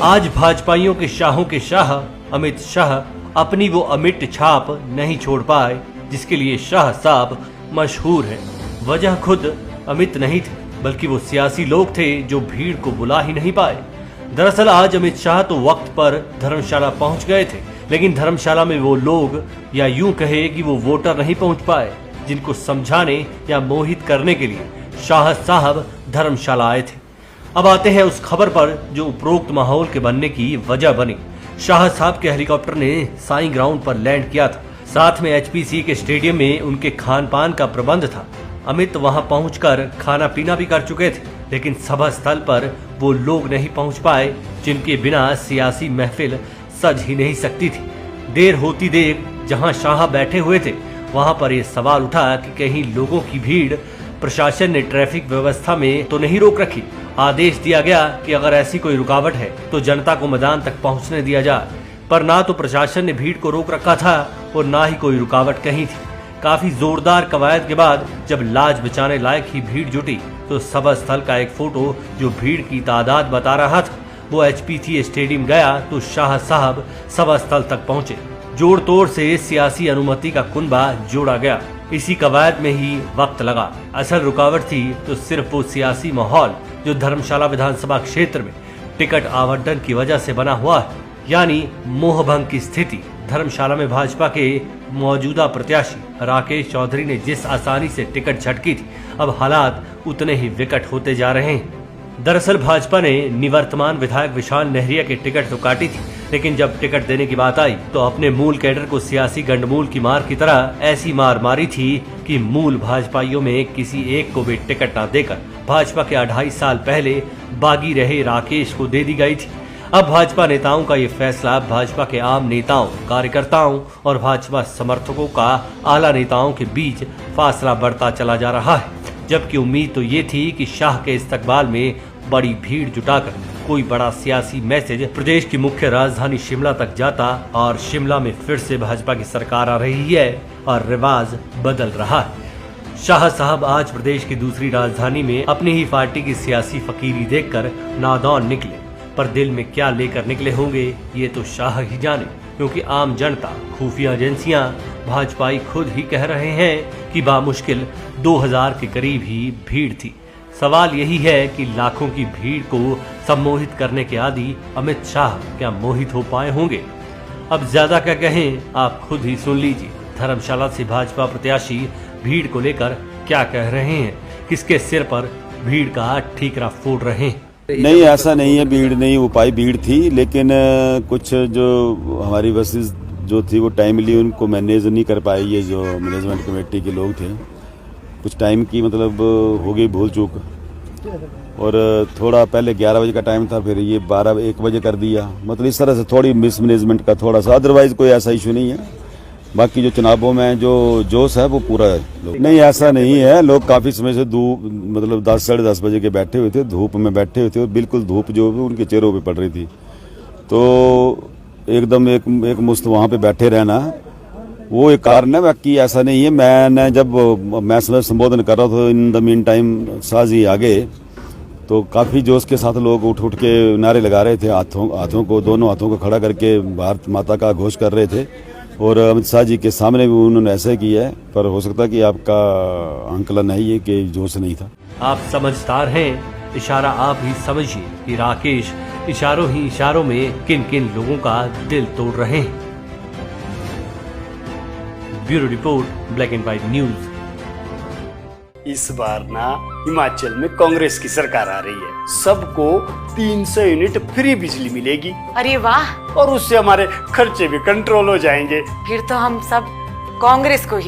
आज भाजपाइयों के शाहों के शाह अमित शाह अपनी वो अमिट छाप नहीं छोड़ पाए जिसके लिए शाह साहब मशहूर है। वजह खुद अमित नहीं थे बल्कि वो सियासी लोग थे जो भीड़ को बुला ही नहीं पाए। दरअसल आज अमित शाह तो वक्त पर धर्मशाला पहुंच गए थे, लेकिन धर्मशाला में वो लोग या यूं कहे कि वो वोटर नहीं पहुंच पाए जिनको समझाने या मोहित करने के लिए शाह साहब धर्मशाला आए थे। अब आते हैं उस खबर पर जो उपरोक्त माहौल के बनने की वजह बनी। शाह साहब के हेलीकॉप्टर ने साईं ग्राउंड पर लैंड किया था। साथ में एचपीसी के स्टेडियम में उनके खान पान का प्रबंध था। अमित वहां पहुंचकर खाना पीना भी कर चुके थे, लेकिन सभा स्थल पर वो लोग नहीं पहुंच पाए जिनके बिना सियासी महफिल सज ही नहीं सकती थी। देर होती देर जहां शाह बैठे हुए थे वहां पर यह सवाल उठा कि कहीं लोगों की भीड़ प्रशासन ने ट्रैफिक व्यवस्था में तो नहीं रोक रखी। आदेश दिया गया कि अगर ऐसी कोई रुकावट है तो जनता को मैदान तक पहुंचने दिया जाए, पर ना तो प्रशासन ने भीड़ को रोक रखा था और ना ही कोई रुकावट कहीं थी। काफी जोरदार कवायद के बाद जब लाज बचाने लायक ही भीड़ जुटी तो सभा स्थल का एक फोटो जो भीड़ की तादाद बता रहा था वो एचपीसी स्टेडियम गया तो शाह साहब सभा स्थल तक पहुंचे। जोड़ तोड़ से सियासी अनुमति का कुनबा जोड़ा गया। इसी कवायद में ही वक्त लगा। असल रुकावट थी तो सिर्फ वो सियासी माहौल जो धर्मशाला विधानसभा क्षेत्र में टिकट आवंटन की वजह से बना हुआ है, यानी मोहभंग की स्थिति। धर्मशाला में भाजपा के मौजूदा प्रत्याशी राकेश चौधरी ने जिस आसानी से टिकट झटकी थी, अब हालात उतने ही विकट होते जा रहे हैं। दरअसल भाजपा ने निवर्तमान विधायक विशाल नेहरिया की टिकट तो काटी थी, लेकिन जब टिकट देने की बात आई तो अपने मूल कैडर को सियासी गंडमूल की मार की तरह ऐसी मार मारी थी कि मूल भाजपाइयों में किसी एक को भी टिकट न देकर भाजपा के 2.5 साल पहले बागी रहे राकेश को दे दी गई थी। अब भाजपा नेताओं का ये फैसला भाजपा के आम नेताओं, कार्यकर्ताओं और भाजपा समर्थकों का आला नेताओं के बीच फासला बढ़ता चला जा रहा है। जबकि उम्मीद तो ये थी कि शाह के इस्तकबाल में बड़ी भीड़ जुटाकर कोई बड़ा सियासी मैसेज प्रदेश की मुख्य राजधानी शिमला तक जाता और शिमला में फिर से भाजपा की सरकार आ रही है और रिवाज बदल रहा है। शाह साहब आज प्रदेश की दूसरी राजधानी में अपनी ही पार्टी की सियासी फकीरी देखकर नादौन निकले, पर दिल में क्या लेकर निकले होंगे ये तो शाह ही जाने, क्योंकि आम जनता, खुफिया एजेंसियां, भाजपाई खुद ही कह रहे हैं कि बामुश्किल 2000 के करीब ही भीड़ थी। सवाल यही है कि लाखों की भीड़ को सम्मोहित करने के आदि अमित शाह क्या मोहित हो पाए होंगे? अब ज्यादा क्या कहें, आप खुद ही सुन लीजिए। धर्मशाला से भाजपा प्रत्याशी भीड़ को लेकर क्या कह रहे हैं, किसके सिर पर भीड़ का ठीकरा फोड़ रहे हैं। नहीं, ऐसा नहीं है, भीड़ नहीं हो पाई, भीड़ थी, लेकिन कुछ जो हमारी बसेस जो थी वो टाइमली उनको मैनेज नहीं कर पाई। ये जो मैनेजमेंट कमेटी के लोग थे, कुछ टाइम की मतलब हो गई भूल चूक, और थोड़ा पहले 11 बजे का टाइम था, फिर ये 12-1 बजे कर दिया। मतलब इस तरह से थोड़ी मिसमैनेजमेंट का थोड़ा सा, अदरवाइज कोई ऐसा इशू नहीं है। बाकी जो चुनावों में जो जोश है वो पूरा है। नहीं, ऐसा नहीं है, लोग काफी समय से धूप मतलब 10-10:30 बजे के बैठे हुए थे, धूप में बैठे हुए थे और बिल्कुल धूप जो उनके चेहरों पे पड़ रही थी, तो एकदम एक मुश्त वहां पे बैठे रहना वो एक कारण है। बाकी ऐसा नहीं है। मैंने जब मैं संबोधन कर रहा था, इन द मीन टाइम साजी आगे, तो काफी जोश के साथ लोग उठ के नारे लगा रहे थे, हाथों को, दोनों हाथों को खड़ा करके भारत माता का घोष कर रहे थे, और अमित शाह जी के सामने भी उन्होंने ऐसा किया है। पर हो सकता है कि आपका आंकलन है ये कि जोश नहीं था। आप समझदार हैं, इशारा आप ही समझिए कि राकेश इशारों ही इशारों में किन किन लोगों का दिल तोड़ रहे हैं। Bureau report, black and white news. इस बार ना हिमाचल में कांग्रेस की सरकार आ रही है। सबको 300 यूनिट फ्री बिजली मिलेगी। अरे वाह! और उससे हमारे खर्चे भी कंट्रोल हो जाएंगे। फिर तो हम सब कांग्रेस को ही